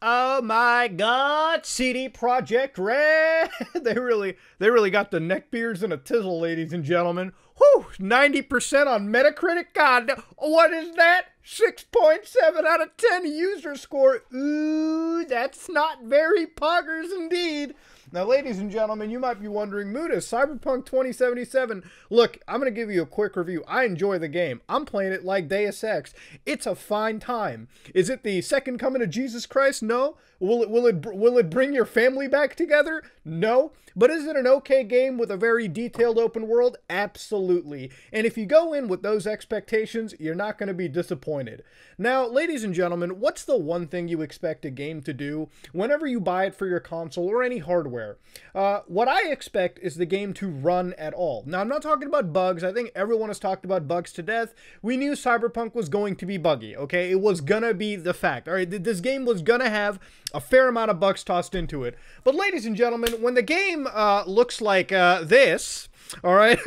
Oh my God, CD Projekt Red. they really got the neckbeards and a tizzle, ladies and gentlemen. Whew, 90% on Metacritic. God, what is that? 6.7 out of 10 user score. Ooh, that's not very poggers indeed. Now, ladies and gentlemen, you might be wondering, Muda, Cyberpunk 2077. Look, I'm going to give you a quick review. I enjoy the game. I'm playing it like Deus Ex. It's a fine time. Is it the second coming of Jesus Christ? No. Will it bring your family back together? No. But is it an okay game with a very detailed open world? Absolutely. And if you go in with those expectations, you're not going to be disappointed. Now, ladies and gentlemen, what's the one thing you expect a game to do whenever you buy it for your console or any hardware? What I expect is the game to run at all. Now, I'm not talking about bugs. I think everyone has talked about bugs to death. We knew Cyberpunk was going to be buggy, okay? It was gonna be the fact, all right? This game was gonna have a fair amount of bugs tossed into it. But ladies and gentlemen, when the game looks like this, all right?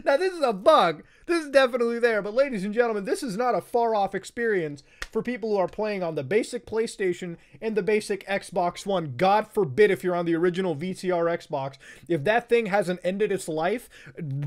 Now, this is a bug. This is definitely there. But ladies and gentlemen, this is not a far-off experience for people who are playing on the basic PlayStation and the basic Xbox One. God forbid if you're on the original VCR Xbox. If that thing hasn't ended its life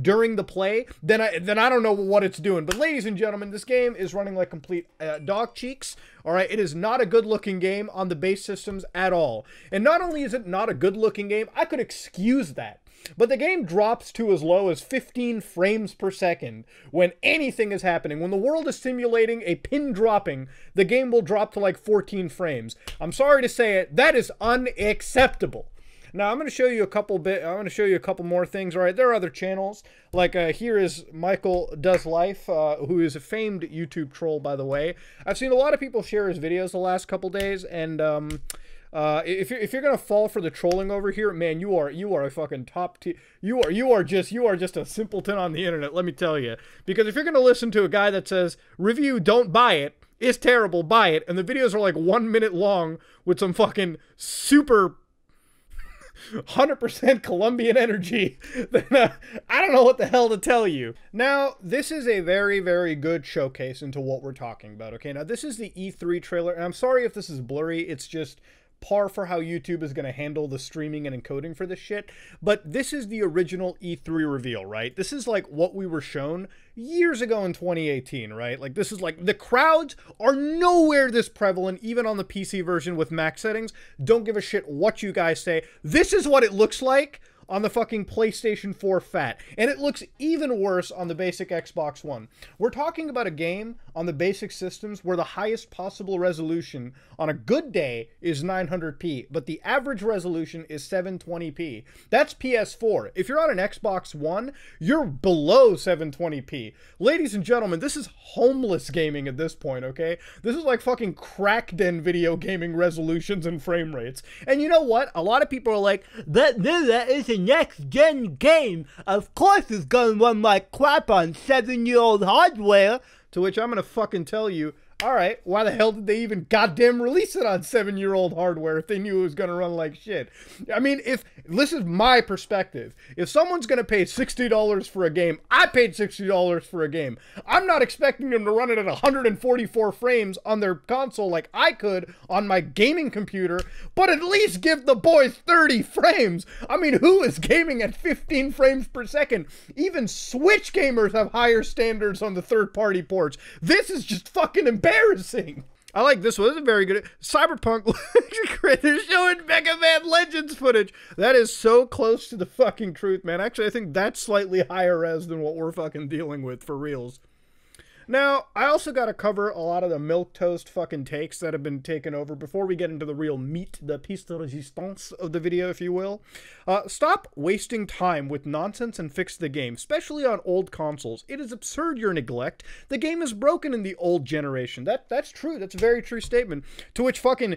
during the play, then I don't know what it's doing. But ladies and gentlemen, this game is running like complete dog cheeks. All right, it is not a good-looking game on the base systems at all. And not only is it not a good-looking game, I could excuse that. But the game drops to as low as 15 frames per second when anything is happening. When the world is simulating a pin dropping, the game will drop to like 14 frames. I'm sorry to say it, that is unacceptable. Now, I'm going to show you a couple more things. All right, there are other channels. Like, here is Michael Does Life, who is a famed YouTube troll, by the way. I've seen a lot of people share his videos the last couple days, and if you're gonna fall for the trolling over here, man, you are a fucking top tier. You are just a simpleton on the internet. Let me tell you, because if you're gonna listen to a guy that says review, don't buy it, it's terrible, buy it, and the videos are like 1 minute long with some fucking super 100% Colombian energy, then I don't know what the hell to tell you. Now, this is a very, very good showcase into what we're talking about, okay? Now, this is the E3 trailer, and I'm sorry if this is blurry, it's just par for how YouTube is going to handle the streaming and encoding for this shit. But this is the original E3 reveal, right? This is like what we were shown years ago in 2018, right? Like, this is like, the crowds are nowhere this prevalent, even on the PC version with max settings. Don't give a shit what you guys say. This is what it looks like on the fucking PlayStation 4 Fat. And it looks even worse on the basic Xbox One. We're talking about a game on the basic systems where the highest possible resolution on a good day is 900p, but the average resolution is 720p. That's PS4. If you're on an Xbox One, you're below 720p. Ladies and gentlemen, this is homeless gaming at this point, okay? This is like fucking crack den video gaming resolutions and frame rates. And you know what? A lot of people are like, that is a next-gen game. Of course it's gonna run like crap on 7-year-old hardware. To which I'm gonna fucking tell you, alright, why the hell did they even goddamn release it on 7-year-old hardware if they knew it was gonna run like shit? I mean, this is my perspective. If someone's gonna pay $60 for a game, I paid $60 for a game. I'm not expecting them to run it at 144 frames on their console like I could on my gaming computer, but at least give the boys 30 frames. I mean, who is gaming at 15 frames per second? Even Switch gamers have higher standards on the third-party ports. This is just fucking embarrassing. I like this one. This is very good. Cyberpunk. They're showing Mega Man Legends footage. That is so close to the fucking truth, man. Actually, I think that's slightly higher res than what we're fucking dealing with for reals. Now, I also got to cover a lot of the milquetoast fucking takes that have been taken over before we get into the real meat, the piece de resistance of the video, if you will. Stop wasting time with nonsense and fix the game, especially on old consoles. It is absurd your neglect. The game is broken in the old generation. That's true. That's a very true statement. To which fucking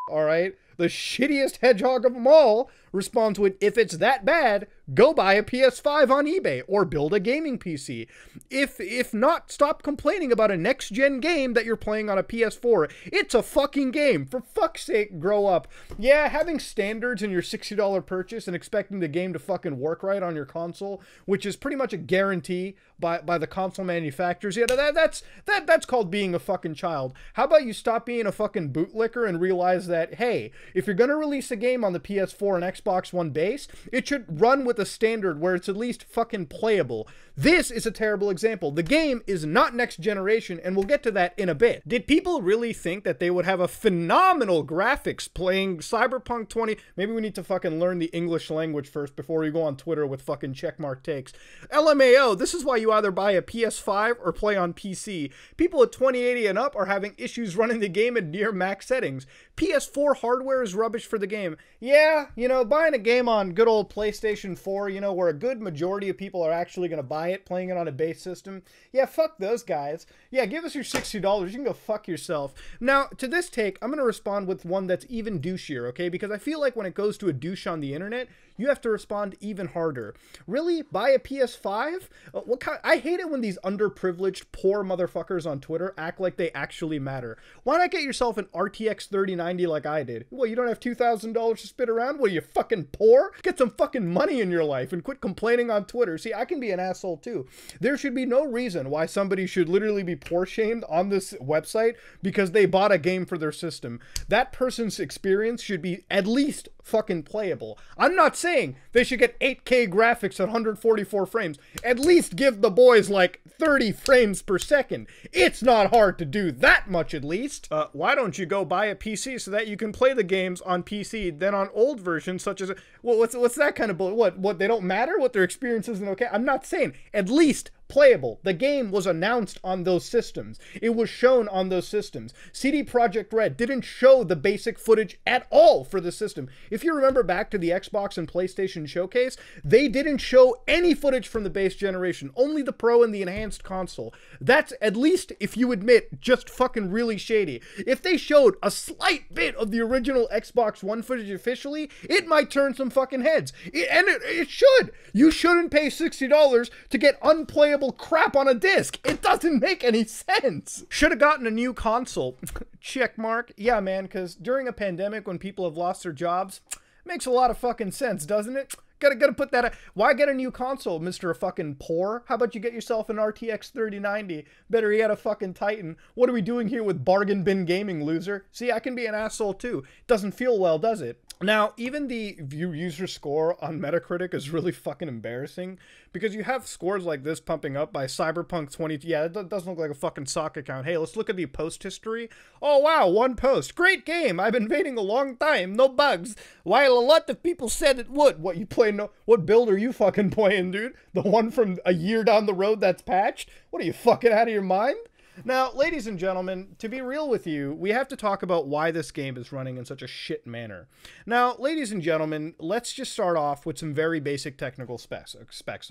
all right, the shittiest hedgehog of them all, responds with, if it's that bad, go buy a PS5 on eBay or build a gaming PC. If not, stop complaining about a next-gen game that you're playing on a PS4. It's a fucking game. For fuck's sake, grow up. Yeah, having standards in your $60 purchase and expecting the game to fucking work right on your console, which is pretty much a guarantee by the console manufacturers. Yeah, that's called being a fucking child. How about you stop being a fucking bootlicker and realize that, hey, if you're gonna release a game on the PS4 and Xbox One base, it should run with a standard where it's at least fucking playable. This is a terrible example. The game is not next generation, and we'll get to that in a bit. Did people really think that they would have a phenomenal graphics playing Cyberpunk 20? Maybe we need to fucking learn the English language first before we go on Twitter with fucking checkmark takes. LMAO, this is why you either buy a PS5 or play on PC. People at 2080 and up are having issues running the game at near max settings. PS4 hardware is rubbish for the game. Yeah, you know, buying a game on good old PlayStation 4, you know, where a good majority of people are actually going to buy it, playing it on a base system. Yeah, fuck those guys. Yeah, give us your $60. You can go fuck yourself. Now, to this take, I'm going to respond with one that's even douchier, okay? Because I feel like when it goes to a douche on the internet, you have to respond even harder. Really? Buy a PS5? What kind? I hate it when these underprivileged, poor motherfuckers on Twitter act like they actually matter. Why not get yourself an RTX 3090 like I did? Well, you don't have $2,000 to spit around? What, are you fucking poor? Get some fucking money in your life and quit complaining on Twitter. See, I can be an asshole too. There should be no reason why somebody should literally be poor shamed on this website because they bought a game for their system. That person's experience should be at least fucking playable. I'm not saying they should get 8K graphics at 144 frames. At least give the boys like 30 frames per second. It's not hard to do that much, at least. Why don't you go buy a PC so that you can play the games on PC, then on old versions such as, well, what's that kind of bull? What, they don't matter? What, their experience isn't okay? I'm not saying. At least playable. The game was announced on those systems. It was shown on those systems. CD Projekt Red didn't show the basic footage at all for the system. If you remember back to the Xbox and PlayStation showcase, they didn't show any footage from the base generation, only the Pro and the enhanced console. That's, at least if you admit, just fucking really shady. If they showed a slight bit of the original Xbox One footage officially, it might turn some fucking heads. It should. You shouldn't pay $60 to get unplayable crap on a disc. It doesn't make any sense. Should have gotten a new console. Check mark. Yeah, man, because during a pandemic when people have lost their jobs, makes a lot of fucking sense, doesn't it? Gotta put that. Why get a new console, Mr. fucking poor? How about you get yourself an RTX 3090? Better yet, a fucking Titan. What are we doing here with bargain bin gaming, loser? See, I can be an asshole too. Doesn't feel well, does it? Now, even the view user score on Metacritic is really fucking embarrassing because you have scores like this pumping up by Cyberpunk 20. Yeah, it doesn't look like a fucking sock account. Hey, let's look at the post history. Oh, wow, one post. Great game. I've been waiting a long time. No bugs. While a lot of people said it would. What, you play no? What build are you fucking playing, dude? The one from a year down the road that's patched? What, are you fucking out of your mind? Now, ladies and gentlemen, to be real with you, we have to talk about why this game is running in such a shit manner. Now, ladies and gentlemen, let's just start off with some very basic technical specs,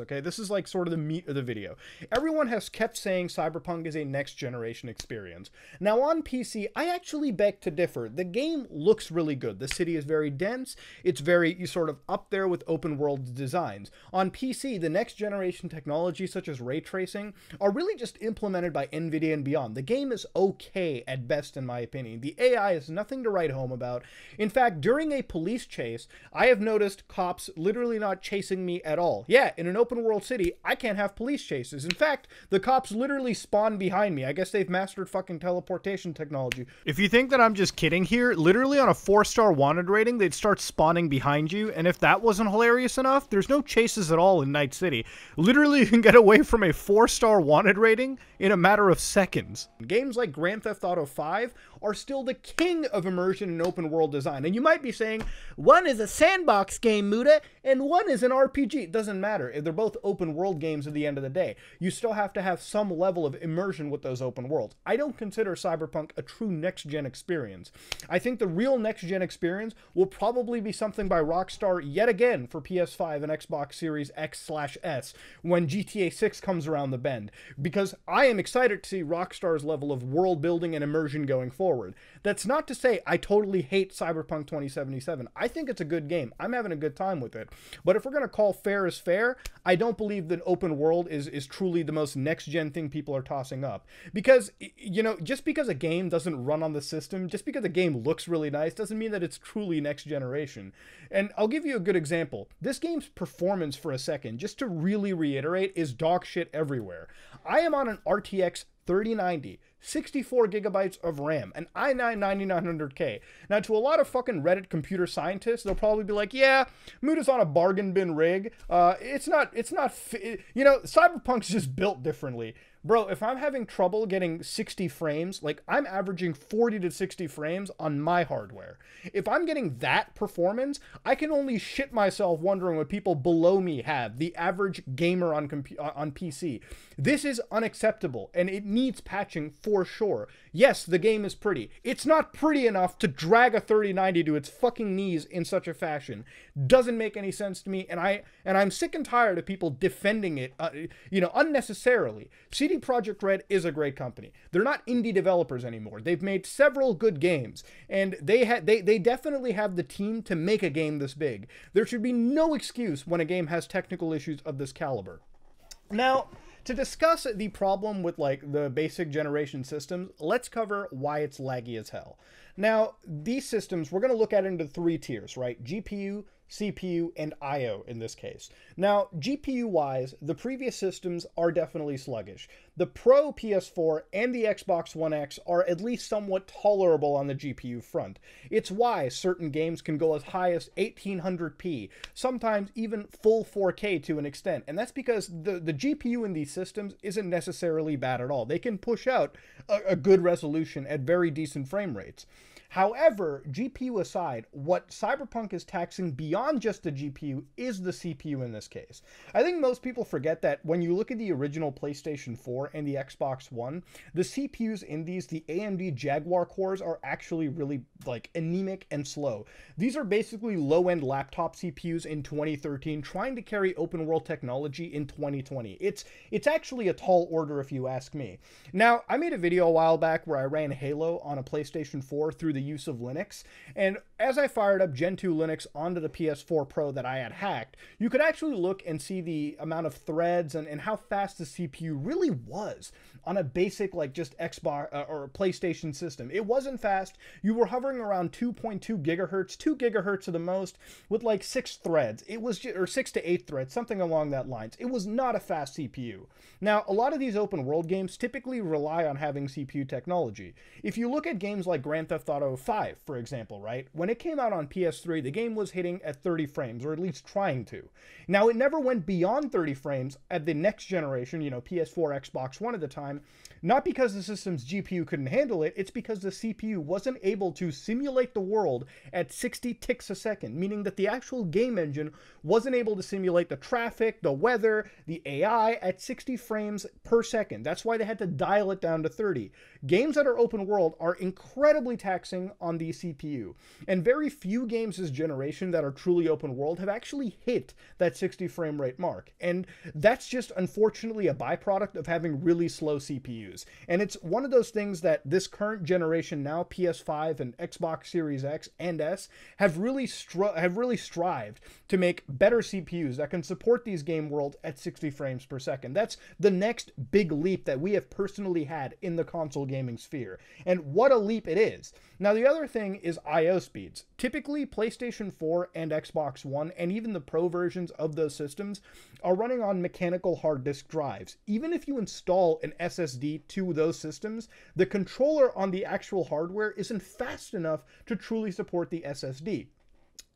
okay? This is like sort of the meat of the video. Everyone has kept saying Cyberpunk is a next-generation experience. Now, on PC, I actually beg to differ. The game looks really good. The city is very dense. It's very sort of up there with open-world designs. On PC, the next-generation technology, such as ray tracing, are really just implemented by NVIDIA and beyond. The game is okay at best, in my opinion. The AI is nothing to write home about. In fact, during a police chase, I have noticed cops literally not chasing me at all. Yeah, in an open world city, I can't have police chases. In fact, the cops literally spawn behind me. I guess they've mastered fucking teleportation technology. If you think that I'm just kidding here, literally on a 4-star wanted rating, they'd start spawning behind you, and if that wasn't hilarious enough, there's no chases at all in Night City. Literally, you can get away from a 4-star wanted rating in a matter of seconds. Games like Grand Theft Auto 5 are still the king of immersion and open world design. And you might be saying, one is a sandbox game, Muda, and one is an RPG. It doesn't matter. They're both open world games at the end of the day. You still have to have some level of immersion with those open worlds. I don't consider Cyberpunk a true next-gen experience. I think the real next-gen experience will probably be something by Rockstar yet again for PS5 and Xbox Series X/S when GTA 6 comes around the bend. Because I am excited to see Rockstar's level of world building and immersion going forward. That's not to say I totally hate Cyberpunk 2077. I think it's a good game. I'm having a good time with it. But if we're going to call fair as fair, I don't believe that open world is truly the most next-gen thing people are tossing up. Because, you know, just because a game doesn't run on the system, just because a game looks really nice, doesn't mean that it's truly next generation. And I'll give you a good example. This game's performance, for a second, just to really reiterate, is dog shit everywhere. I am on an RTX 3090, 64 gigabytes of RAM, an i9 9900K. Now, to a lot of fucking Reddit computer scientists, they'll probably be like, yeah, Muda's on a bargain bin rig. It's not, you know, Cyberpunk's just built differently. Bro, if I'm having trouble getting 60 frames, like, I'm averaging 40 to 60 frames on my hardware. If I'm getting that performance, I can only shit myself wondering what people below me have, the average gamer on PC. This is unacceptable, and it needs patching for sure. Yes, the game is pretty. It's not pretty enough to drag a 3090 to its fucking knees in such a fashion. Doesn't make any sense to me, and I'm sick and tired of people defending it, you know, unnecessarily. CD Projekt Red is a great company. They're not indie developers anymore. They've made several good games, and they definitely have the team to make a game this big. There should be no excuse when a game has technical issues of this caliber. Now, to discuss the problem with, like, the basic generation systems, let's cover why it's laggy as hell. Now, these systems, we're going to look at it into 3 tiers, right? GPU, CPU, and I/O in this case. Now, GPU-wise, the previous systems are definitely sluggish. The Pro PS4 and the Xbox One X are at least somewhat tolerable on the GPU front. It's why certain games can go as high as 1800p, sometimes even full 4K to an extent, and that's because the GPU in these systems isn't necessarily bad at all. They can push out a good resolution at very decent frame rates. However, GPU aside, what Cyberpunk is taxing beyond just the GPU is the CPU in this case. I think most people forget that when you look at the original PlayStation 4 and the Xbox One, the CPUs in these, the AMD Jaguar cores, are actually really, like, anemic and slow. These are basically low-end laptop CPUs in 2013 trying to carry open world technology in 2020. It's actually a tall order if you ask me. Now, I made a video a while back where I ran Halo on a PlayStation 4 through the use of Linux, and as I fired up Gen 2 Linux onto the PS4 Pro that I had hacked, you could actually look and see the amount of threads and how fast the CPU really was on a basic, like, just Xbox or PlayStation system. It wasn't fast. You were hovering around 2.2 gigahertz, 2 gigahertz at the most, with like 6 threads. It was or 6 to 8 threads, something along that lines. It was not a fast CPU. Now, a lot of these open world games typically rely on having CPU technology. If you look at games like Grand Theft Auto 5, for example, right? When it came out on PS3, the game was hitting at 30 frames, or at least trying to. Now, it never went beyond 30 frames at the next generation, you know, PS4, Xbox One at the time, not because the system's GPU couldn't handle it, it's because the CPU wasn't able to simulate the world at 60 ticks a second, meaning that the actual game engine wasn't able to simulate the traffic, the weather, the AI at 60 frames per second. That's why they had to dial it down to 30. Games that are open world are incredibly taxing on the CPU, and very few games this generation that are truly open world have actually hit that 60 frame rate mark, and that's just unfortunately a byproduct of having really slow CPUs. And it's one of those things that this current generation now, PS5 and Xbox Series X and S, have really strived to make better CPUs that can support these game worlds at 60 frames per second. That's the next big leap that we have personally had in the console gaming sphere, and what a leap it is. Now, the other thing is I/O speeds. Typically, PlayStation 4 and Xbox One, and even the Pro versions of those systems, are running on mechanical hard disk drives. Even if you install an SSD to those systems, the controller on the actual hardware isn't fast enough to truly support the SSD.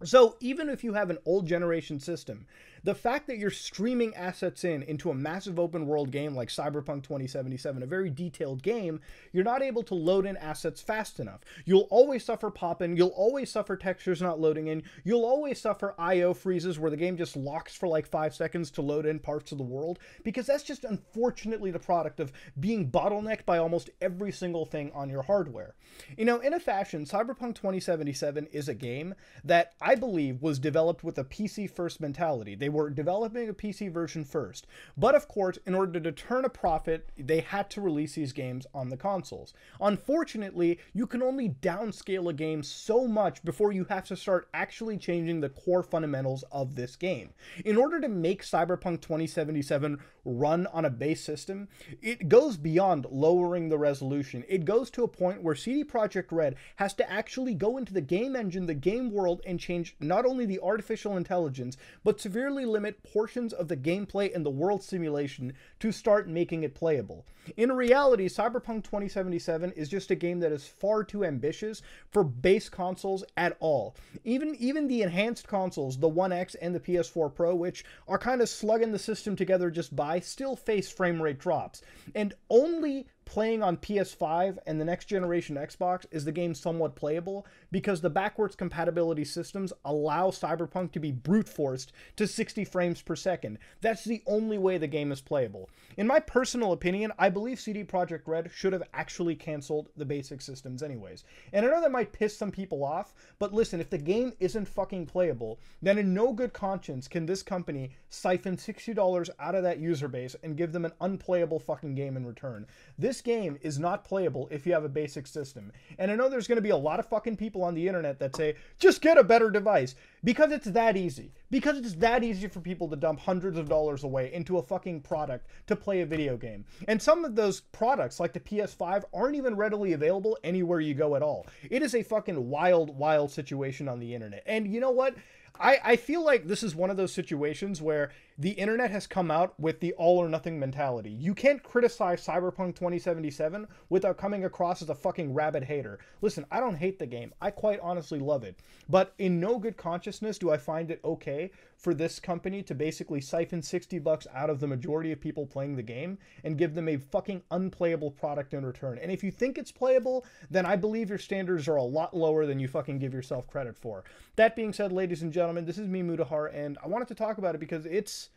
So even if you have an old generation system, the fact that you're streaming assets into a massive open world game like Cyberpunk 2077, a very detailed game, you're not able to load in assets fast enough. You'll always suffer pop-in, you'll always suffer textures not loading in, you'll always suffer I/O freezes where the game just locks for like 5 seconds to load in parts of the world, because that's just unfortunately the product of being bottlenecked by almost every single thing on your hardware. You know, in a fashion, Cyberpunk 2077 is a game that I believe was developed with a PC-first mentality. They They were developing a PC version first. But of course, in order to turn a profit, they had to release these games on the consoles. Unfortunately, you can only downscale a game so much before you have to start actually changing the core fundamentals of this game. In order to make Cyberpunk 2077 run on a base system, it goes beyond lowering the resolution. It goes to a point where CD Projekt Red has to actually go into the game engine, the game world, and change not only the artificial intelligence, but severely limit portions of the gameplay and the world simulation to start making it playable. In reality, Cyberpunk 2077 is just a game that is far too ambitious for base consoles at all. Even the enhanced consoles, the One X and the PS4 Pro, which are kind of slugging the system together just by, still face frame rate drops. And only playing on PS5 and the next generation Xbox is the game somewhat playable because the backwards compatibility systems allow Cyberpunk to be brute forced to 60 frames per second. That's the only way the game is playable. In my personal opinion, I believe CD Projekt Red should have actually canceled the basic systems anyways. And I know that might piss some people off, but listen, if the game isn't fucking playable, then in no good conscience can this company siphon $60 out of that user base and give them an unplayable fucking game in return. This game is not playable if you have a basic system. And I know there's going to be a lot of fucking people on the internet that say, just get a better device. Because it's that easy. Because it's that easy for people to dump hundreds of dollars away into a fucking product to play a video game. And some of those products, like the PS5, aren't even readily available anywhere you go at all. It is a fucking wild, wild situation on the internet. And you know what? I feel like this is one of those situations where the internet has come out with the all or nothing mentality. You can't criticize Cyberpunk 2077 without coming across as a fucking rabid hater. Listen, I don't hate the game. I quite honestly love it. But in no good consciousness do I find it okay for this company to basically siphon $60 out of the majority of people playing the game and give them a fucking unplayable product in return. And if you think it's playable, then I believe your standards are a lot lower than you fucking give yourself credit for. That being said, ladies and gentlemen, this is me, Mudahar, and I wanted to talk about it because it's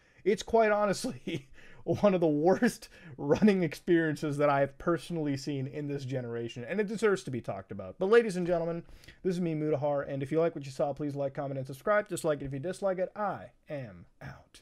quite honestly one of the worst running experiences that I have personally seen in this generation, and it deserves to be talked about. But ladies and gentlemen, this is me, Mudahar, and if you like what you saw, please like, comment, and subscribe. Dislike it if you dislike it. I am out.